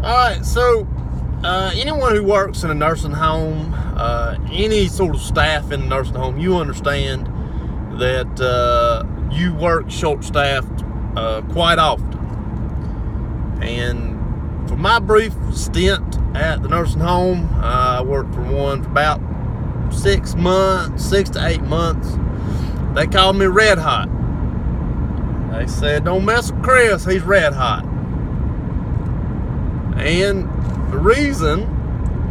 Alright, so anyone who works in a nursing home, any sort of staff in a nursing home, you understand that you work short-staffed quite often. And for my brief stint at the nursing home, I worked for one for about 6 to 8 months. They called me Red Hot. They said, don't mess with Chris, he's red hot. And the reason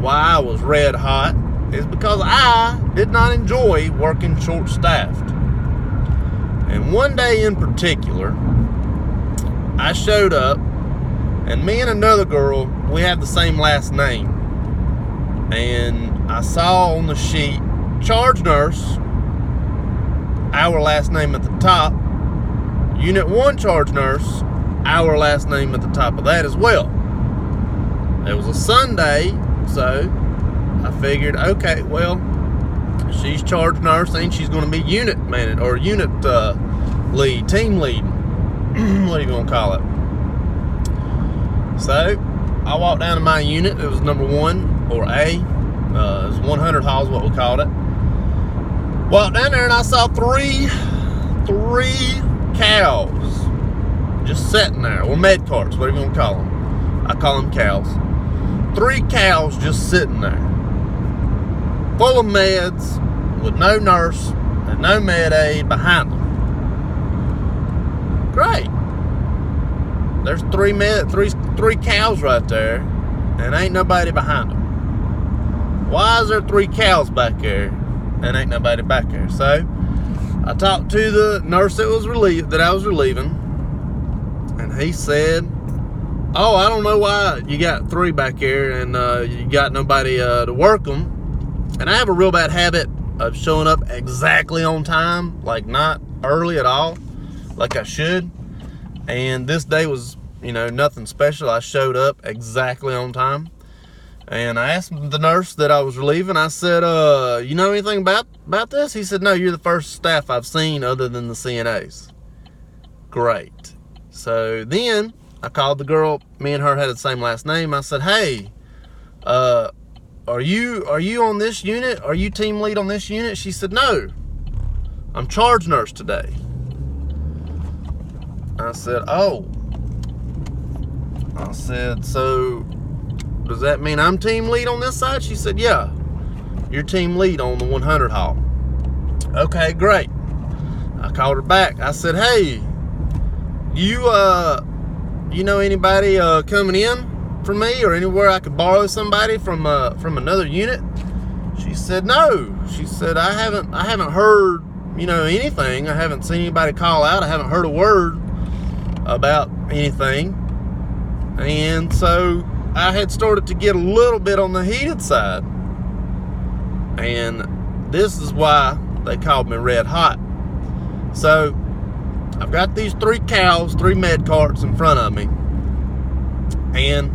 why I was red hot is because I did not enjoy working short-staffed. And one day in particular, I showed up, and me and another girl, we have the same last name. And I saw on the sheet, charge nurse, our last name at the top, Unit 1 charge nurse, our last name at the top of that as well. It was a Sunday, so I figured, okay, well, she's charge nurse, and she's going to be unit manager, or unit lead, team lead, what are you going to call it? So I walked down to my unit. It was number 1, or A. It was 100 hall is what we called it. Walked down there and I saw three cows just sitting there, or med carts, whatever you want to call them. I call them cows. 3 cows just sitting there, full of meds, with no nurse and no med aid behind them. Great. There's three cows right there, and ain't nobody behind them. Why is there 3 cows back there and ain't nobody back there? So I talked to the nurse that I was relieving, and he said, oh, I don't know why you got 3 back here and you got nobody to work them. And I have a real bad habit of showing up exactly on time, like not early at all, like I should. And this day was, nothing special. I showed up exactly on time. And I asked the nurse that I was relieving, I said, you know anything about this? He said, no, you're the first staff I've seen other than the CNAs. Great. So then I called the girl, me and her had the same last name. I said, hey, are you on this unit? Are you team lead on this unit? She said, no, I'm charge nurse today. I said, oh. I said, so does that mean I'm team lead on this side? She said, yeah, you're team lead on the 100 hall. Okay, great. I called her back. I said, hey, you know anybody coming in for me, or anywhere I could borrow somebody from another unit? She said, no. She said, I haven't heard, anything. I haven't seen anybody call out. I haven't heard a word about anything. And so I had started to get a little bit on the heated side. And this is why they called me Red Hot. So I've got these 3 cows, 3 med carts in front of me. And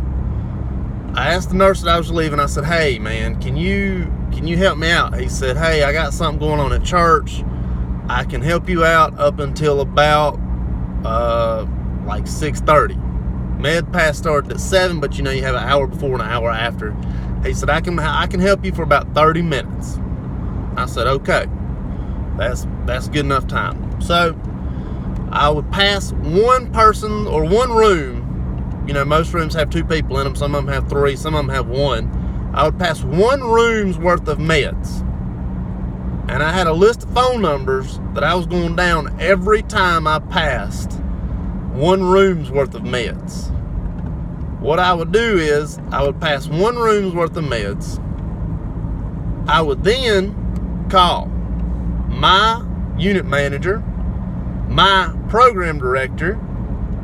I asked the nurse that I was leaving, I said, hey man, can you help me out? He said, hey, I got something going on at church. I can help you out up until about like 6:30. Med pass started at 7, but you have an hour before and an hour after. He said, I can help you for about 30 minutes. I said, okay, that's good enough time. So I would pass one person or one room. Most rooms have 2 people in them. Some of them have 3, some of them have 1. I would pass one room's worth of meds. And I had a list of phone numbers that I was going down every time I passed one room's worth of meds. What I would do is I would pass one room's worth of meds. I would then call my unit manager, my program director,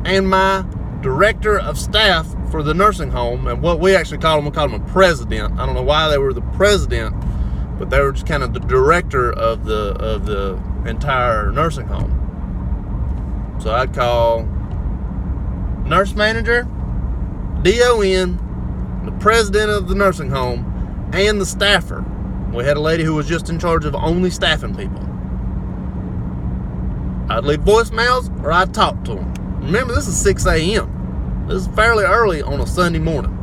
and my director of staff for the nursing home. And what we actually called them, we called them a president. I don't know why they were the president, but they were just kind of the director of the entire nursing home. So I'd call nurse manager, DON, the president of the nursing home, and the staffer. We had a lady who was just in charge of only staffing people. I'd leave voicemails or I'd talk to them. Remember, this is 6 a.m. This is fairly early on a Sunday morning.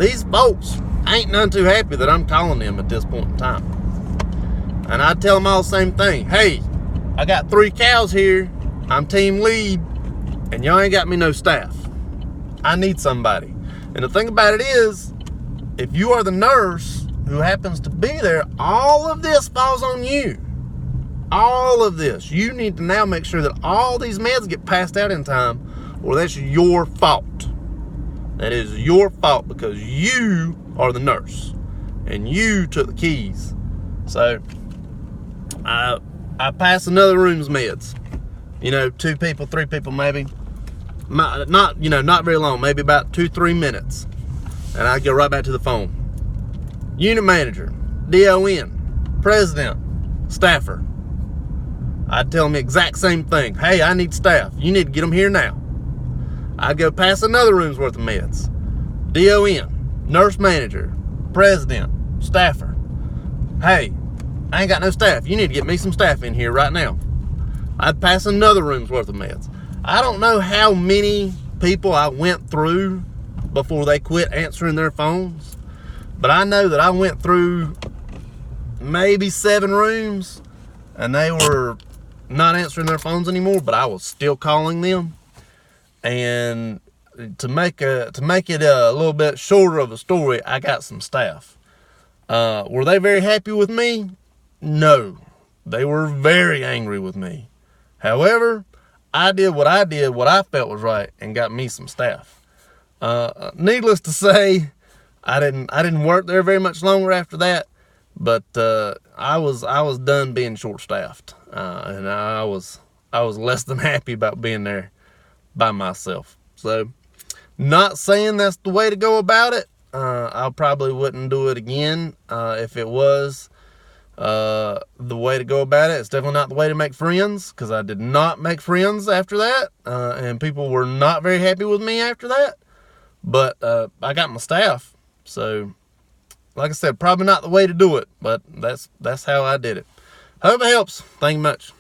these folks ain't none too happy that I'm calling them at this point in time. And I tell them all the same thing. Hey, I got 3 cows here. I'm team lead, and y'all ain't got me no staff. I need somebody. And the thing about it is, if you are the nurse who happens to be there, all of this falls on you. All of this. You need to now make sure that all these meds get passed out in time, or that's your fault. That is your fault because you are the nurse and you took the keys. So I pass another room's meds. 2 people, 3 people maybe. Not very long, maybe about 2-3 minutes. And I go right back to the phone. Unit manager, DON, president, staffer. I tell them the exact same thing. Hey, I need staff. You need to get them here now. I go past another room's worth of meds. DON, nurse manager, president, staffer. Hey, I ain't got no staff. You need to get me some staff in here right now. I'd pass another room's worth of meds. I don't know how many people I went through before they quit answering their phones, but I know that I went through maybe 7 rooms and they were not answering their phones anymore, but I was still calling them. And to make it a little bit shorter of a story, I got some staff. Were they very happy with me? No, they were very angry with me. However, I did what I felt was right, and got me some staff. Needless to say, I didn't work there very much longer after that, but I was done being short-staffed, and I was less than happy about being there by myself. So, not saying that's the way to go about it. I probably wouldn't do it again if it was the way to go about it. It's definitely not the way to make friends, because I did not make friends after that, and people were not very happy with me after that. But I got my staff, so like I said, probably not the way to do it, but that's how I did it. Hope it helps. Thank you much.